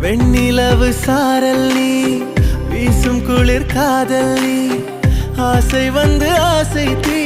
வெண்ணிலவு சாரல் நீ வீசும் குளிர் காதல் நீ ஆசை வந்து ஆசை தீ